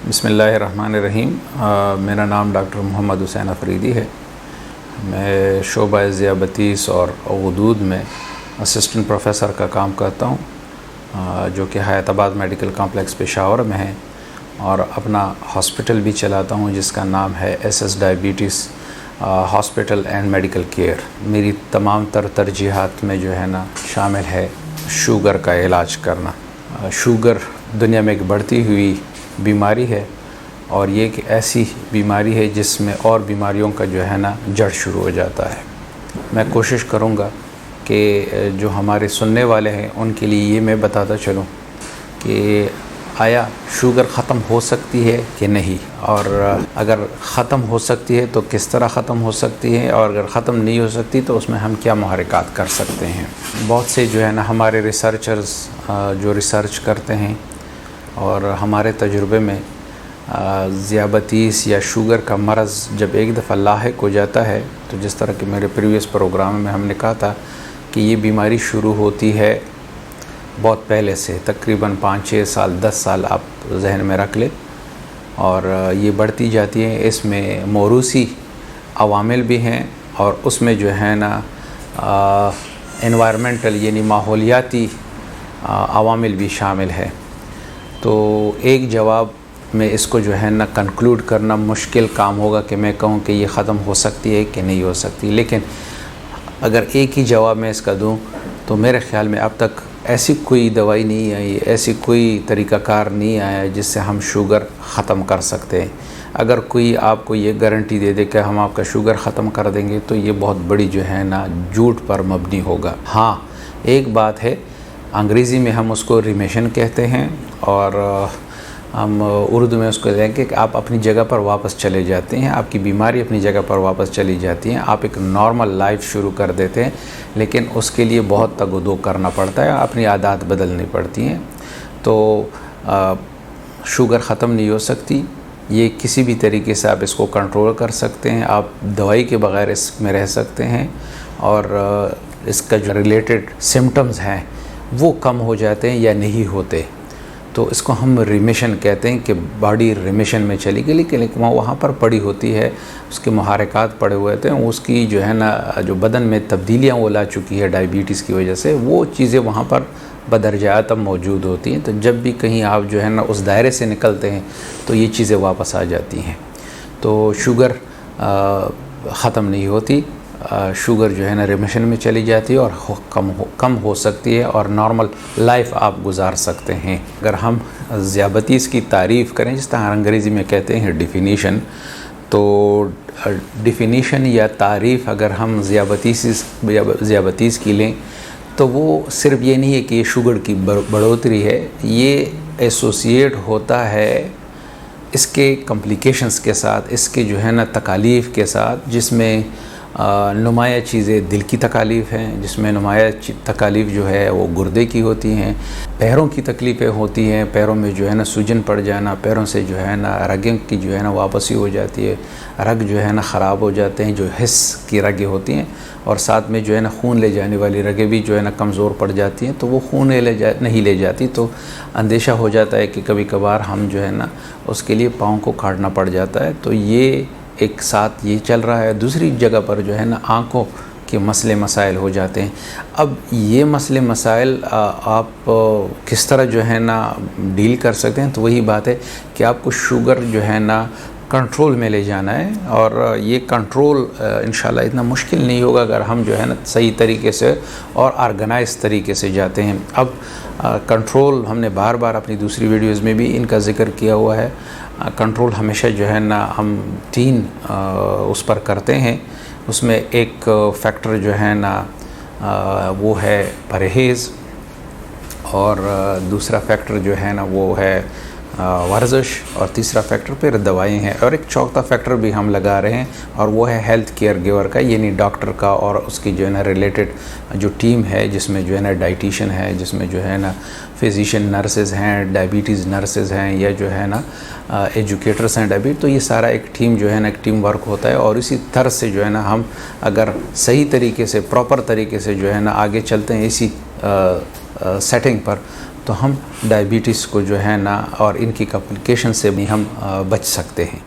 बिस्मिल्लाहिर्रहमानिर्रहीम। मेरा नाम डॉक्टर मोहम्मद हुसैन अफरीदी है। मैं शोबा ज़ियाबतीस और ग़ुदूद में असिस्टेंट प्रोफेसर का काम करता हूँ, जो कि हयाताबाद मेडिकल कॉम्प्लेक्स पेशावर में है, और अपना हॉस्पिटल भी चलाता हूँ जिसका नाम है SS diabetes hospital and medical care. मेरी तमाम तरजीहात में जो है ना शामिल है शुगर का इलाज करना। शुगर दुनिया में एक बढ़ती हुई बीमारी है, और ये एक ऐसी बीमारी है जिसमें और बीमारियों का जो है ना जड़ शुरू हो जाता है। मैं कोशिश करूँगा कि जो हमारे सुनने वाले हैं उनके लिए ये मैं बताता चलूँ कि आया शुगर ख़त्म हो सकती है कि नहीं, और अगर ख़त्म हो सकती है तो किस तरह ख़त्म हो सकती है, और अगर ख़त्म नहीं हो सकती तो उसमें हम क्या मुहर्रिकात कर सकते हैं। बहुत से जो है ना हमारे रिसर्चर्स जो रिसर्च करते हैं, और हमारे तजुर्बे में ज़ियाबतीस या शुगर का मर्ज़ जब एक दफ़ा लाहिक हो जाता है, तो जिस तरह कि मेरे प्रीवियस प्रोग्राम में हमने कहा था कि ये बीमारी शुरू होती है बहुत पहले से, तकरीबन 5-6 साल 10 साल आप जहन में रख लें, और ये बढ़ती जाती है। इसमें मौरूसी अवामिल भी हैं, और उसमें जो है ना एनवायरमेंटल यानी माहौलियाती अवामिल भी शामिल है। तो एक जवाब में इसको जो है ना कंक्लूड करना मुश्किल काम होगा कि मैं कहूँ कि ये ख़त्म हो सकती है कि नहीं हो सकती, लेकिन अगर एक ही जवाब मैं इसका दूँ तो मेरे ख़्याल में अब तक ऐसी कोई दवाई नहीं आई, ऐसी कोई तरीक़ाकार नहीं आया जिससे हम शुगर ख़त्म कर सकते हैं। अगर कोई आपको ये गारंटी दे दे कि हम आपका शुगर ख़त्म कर देंगे तो ये बहुत बड़ी जो है ना झूठ पर मबनी होगा। हाँ, एक बात है, अंग्रेज़ी में हम उसको रिमिशन कहते हैं, और हम उर्दू में उसको कहेंगे कि आप अपनी जगह पर वापस चले जाते हैं, आपकी बीमारी अपनी जगह पर वापस चली जाती है, आप एक नॉर्मल लाइफ शुरू कर देते हैं। लेकिन उसके लिए बहुत तगदो करना पड़ता है, अपनी आदत बदलनी पड़ती हैं। तो शुगर ख़त्म नहीं हो सकती, ये किसी भी तरीके से आप इसको कंट्रोल कर सकते हैं। आप दवाई के बग़ैर इसमें रह सकते हैं, और इसका जो रिलेटेड सिम्टम्स हैं वो कम हो जाते हैं या नहीं होते। तो इसको हम रिमिशन कहते हैं कि बॉडी रिमिशन में चली गई, लेकिन वहाँ पर पड़ी होती है, उसके मुहर्रिकात पड़े हुए थे, उसकी जो है ना जो बदन में तब्दीलियाँ वो ला चुकी है डायबिटीज़ की वजह से, वो चीज़ें वहाँ पर बदरजात अब मौजूद होती हैं। तो जब भी कहीं आप जो है ना उस दायरे से निकलते हैं तो ये चीज़ें वापस आ जाती हैं। तो शुगर ख़त्म नहीं होती, शुगर जो है ना रिमिशन में चली जाती है और कम हो सकती है, और नॉर्मल लाइफ आप गुजार सकते हैं। अगर हम ज़ियाबतीस की तारीफ़ करें, जिस तरह अंग्रेज़ी में कहते हैं डिफ़िनीशन, तो डिफ़िनीशन या तारीफ़ अगर हम ज़ियाबतीस की लें तो वो सिर्फ़ ये नहीं है कि ये शुगर की बढ़ोतरी है, ये एसोसिएट होता है इसके कॉम्प्लिकेशंस के साथ, इसके जो है ना तकालीफ़ के साथ, जिसमें नुमाया चीज़ें दिल की तकालीफ़ हैं, जिसमें नुमाया तकालीफ़ जो है वो गुर्दे की होती हैं, पैरों की तकलीफ़ें होती हैं, पैरों में जो है ना सूजन पड़ जाना, पैरों से जो है ना रगें की जो है ना वापसी हो जाती है, रग जो है ना ख़राब हो जाते हैं, जो हिस्स की रगें होती हैं, और साथ में जो है ना खून ले जाने वाली रगें भी जो है ना कमज़ोर पड़ जाती हैं। तो वो खून नहीं ले जाती, तो अंदेशा हो जाता है कि कभी कभार हम जो है ना उसके लिए पाँव को काटना पड़ जाता है। तो ये एक साथ ये चल रहा है। दूसरी जगह पर जो है ना आँखों के मसले मसाइल हो जाते हैं। अब ये मसले मसाइल आप किस तरह जो है ना डील कर सकते हैं, तो वही बात है कि आपको शुगर जो है ना कंट्रोल में ले जाना है, और ये कंट्रोल इंशाल्लाह इतना मुश्किल नहीं होगा अगर हम जो है ना सही तरीके से और ऑर्गेनाइज तरीके से जाते हैं। अब कंट्रोल हमने बार बार अपनी दूसरी वीडियोज़ में भी इनका ज़िक्र किया हुआ है। कंट्रोल हमेशा जो है ना हम 3 उस पर करते हैं। उसमें एक फैक्टर जो है ना वो है परहेज़, और दूसरा फैक्टर जो है ना वो है वर्जिश, और तीसरा फैक्टर फिर दवाएं हैं, और एक चौथा फैक्टर भी हम लगा रहे हैं, और वो है हेल्थ केयर गिवर का, यानी डॉक्टर का, और उसकी जो है ना रिलेटेड जो टीम है, जिसमें जो है ना डाइटिशियन है, जिसमें जो है ना फिजिशियन नर्सेज़ हैं, डायबिटीज़ नर्सेज़ हैं, या जो है ना एजुकेटर्स हैं डायबिटीज़। तो ये सारा एक टीम जो है ना एक टीम वर्क होता है, और इसी तरह से जो है ना हम अगर सही तरीके से प्रॉपर तरीके से जो है ना आगे चलते हैं इसी सेटिंग पर, तो हम डायबिटीज़ को जो है ना और इनकी कॉम्प्लिकेशन से भी हम बच सकते हैं।